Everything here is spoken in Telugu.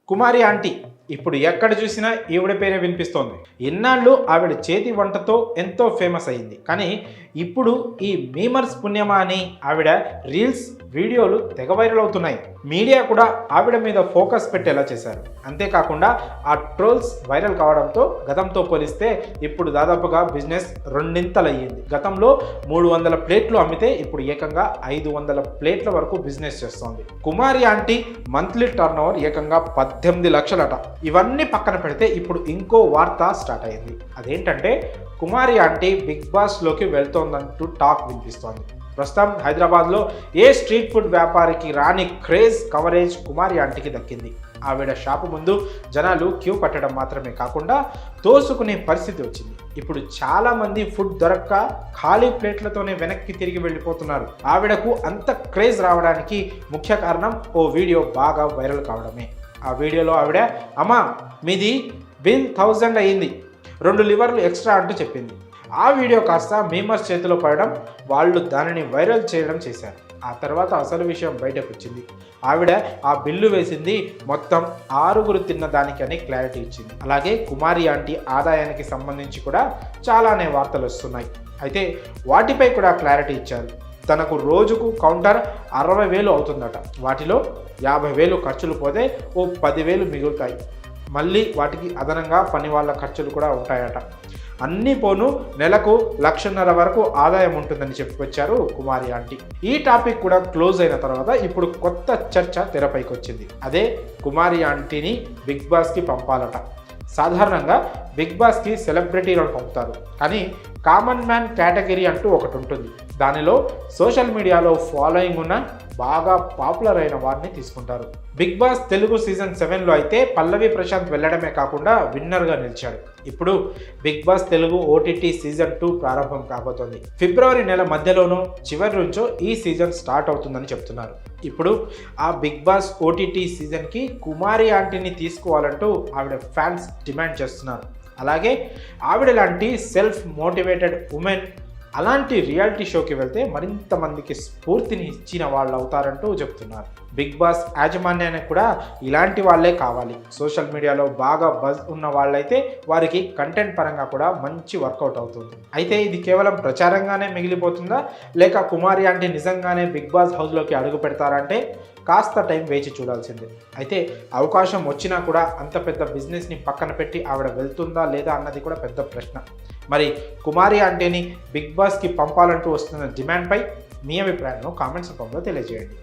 కుమారి ఆంటీ ఇప్పుడు ఎక్కడ చూసినా ఈవిడ పేరే వినిపిస్తోంది. ఇన్నాళ్ళు ఆవిడ చేతి వంటతో ఎంతో ఫేమస్ అయింది. కానీ ఇప్పుడు ఈ మీమర్స్ పుణ్యమా అని ఆవిడ రీల్స్ వీడియోలు తెగ వైరల్ అవుతున్నాయి. మీడియా కూడా ఆవిడ మీద ఫోకస్ పెట్టేలా చేశారు. అంతేకాకుండా ఆ ట్రోల్స్ వైరల్ కావడంతో గతంతో పోలిస్తే ఇప్పుడు దాదాపుగా బిజినెస్ రెండింతలయ్యింది. గతంలో 300 ప్లేట్లు అమ్మితే ఇప్పుడు ఏకంగా 500 ప్లేట్ల వరకు బిజినెస్ చేస్తోంది. కుమారి ఆంటీ మంత్లీ టర్న్ ఓవర్ ఏకంగా 18 లక్షలట. ఇవన్నీ పక్కన పెడితే ఇప్పుడు ఇంకో వార్త స్టార్ట్ అయింది. అదేంటంటే కుమారి ఆంటీ బిగ్ బాస్ లోకి వెళ్తోందంటూ టాక్ వినిపిస్తోంది. ప్రస్తుతం హైదరాబాద్లో ఏ స్ట్రీట్ ఫుడ్ వ్యాపారికి రాని క్రేజ్ కవరేజ్ కుమారి ఆంటీకి దక్కింది. ఆవిడ షాపు ముందు జనాలు క్యూ కట్టడం మాత్రమే కాకుండా తోసుకునే పరిస్థితి వచ్చింది. ఇప్పుడు చాలా మంది ఫుడ్ దొరక్క ఖాళీ ప్లేట్లతోనే వెనక్కి తిరిగి వెళ్ళిపోతున్నారు. ఆవిడకు అంత క్రేజ్ రావడానికి ముఖ్య కారణం ఓ వీడియో బాగా వైరల్ కావడమే. ఆ వీడియోలో ఆవిడ అమ్మా మీది బిల్ 1000 అయ్యింది, 2 లివర్లు ఎక్స్ట్రా అంటూ చెప్పింది. ఆ వీడియో కాస్త మీమర్స్ చేతిలో పడడం, వాళ్ళు దానిని వైరల్ చేయడం చేశారు. ఆ తర్వాత అసలు విషయం బయటకు వచ్చింది. ఆవిడ ఆ బిల్లు వేసింది మొత్తం 6గురు తిన్న దానికని క్లారిటీ ఇచ్చింది. అలాగే కుమారి ఆంటీ ఆదాయానికి సంబంధించి కూడా చాలానే వార్తలు వస్తున్నాయి. అయితే వాటిపై కూడా క్లారిటీ ఇచ్చారు. తనకు రోజుకు కౌంటర్ 60,000 అవుతుందట. వాటిలో 50,000 ఖర్చులు పోతే ఓ 10,000 మిగులుతాయి. మళ్ళీ వాటికి అదనంగా పని వాళ్ళ ఖర్చులు కూడా ఉంటాయట. అన్నీ పోను నెలకు 1,50,000 వరకు ఆదాయం ఉంటుందని చెప్పుకొచ్చారు కుమారి ఆంటీ. ఈ టాపిక్ కూడా క్లోజ్ అయిన తర్వాత ఇప్పుడు కొత్త చర్చ తెరపైకి వచ్చింది. అదే కుమారి ఆంటీని బిగ్ బాస్కి పంపాలట. సాధారణంగా బిగ్ బాస్కి సెలబ్రిటీలను పంపుతారు, కానీ కామన్ మ్యాన్ కేటగిరీ అంటూ ఒకటి ఉంటుంది. దానిలో సోషల్ మీడియాలో ఫాలోయింగ్ ఉన్న బాగా పాపులర్ అయిన వారిని తీసుకుంటారు. బిగ్ బాస్ తెలుగు సీజన్ 7లో అయితే పల్లవి ప్రశాంత్ వెళ్ళడమే కాకుండా విన్నర్గా నిలిచాడు. ఇప్పుడు Bigg Boss Telugu OTT season 2 ప్రారంభం కాబోతోంది. ఫిబ్రవరి నెల మధ్యలోనూ చివరి నుంచో ఈ సీజన్ స్టార్ట్ అవుతుందని చెప్తున్నారు. ఇప్పుడు ఆ బిగ్ బాస్ ఓటీటీ సీజన్కి కుమారి ఆంటీని తీసుకోవాలంటూ ఆవిడ ఫ్యాన్స్ డిమాండ్ చేస్తున్నారు. అలాగే ఆవిడ లాంటి సెల్ఫ్ మోటివేటెడ్ ఉమెన్ అలాంటి రియాలిటీ షోకి వెళ్తే మరింత మందికి స్ఫూర్తిని ఇచ్చిన వాళ్ళు అవుతారంటూ చెప్తున్నారు. బిగ్ బాస్ యాజమాన్యానికి కూడా ఇలాంటి వాళ్ళే కావాలి. సోషల్ మీడియాలో బాగా బజ్ ఉన్న వాళ్ళైతే వారికి కంటెంట్ పరంగా కూడా మంచి వర్కౌట్ అవుతుంది. అయితే ఇది కేవలం ప్రచారంగానే మిగిలిపోతుందా, లేక కుమారి ఆంటీ నిజంగానే బిగ్ బాస్ హౌస్లోకి అడుగు పెడతారంటే కాస్త టైం వేచి చూడాల్సిందే. అయితే అవకాశం వచ్చినా కూడా అంత పెద్ద బిజినెస్ని పక్కన పెట్టి ఆవిడ వెళ్తుందా లేదా అన్నది కూడా పెద్ద ప్రశ్న. మరి కుమారి ఆంటీని బిగ్ బాస్కి పంపాలంటూ వస్తున్న డిమాండ్పై మీ అభిప్రాయాలను కామెంట్స్ రూపంలో తెలియజేయండి.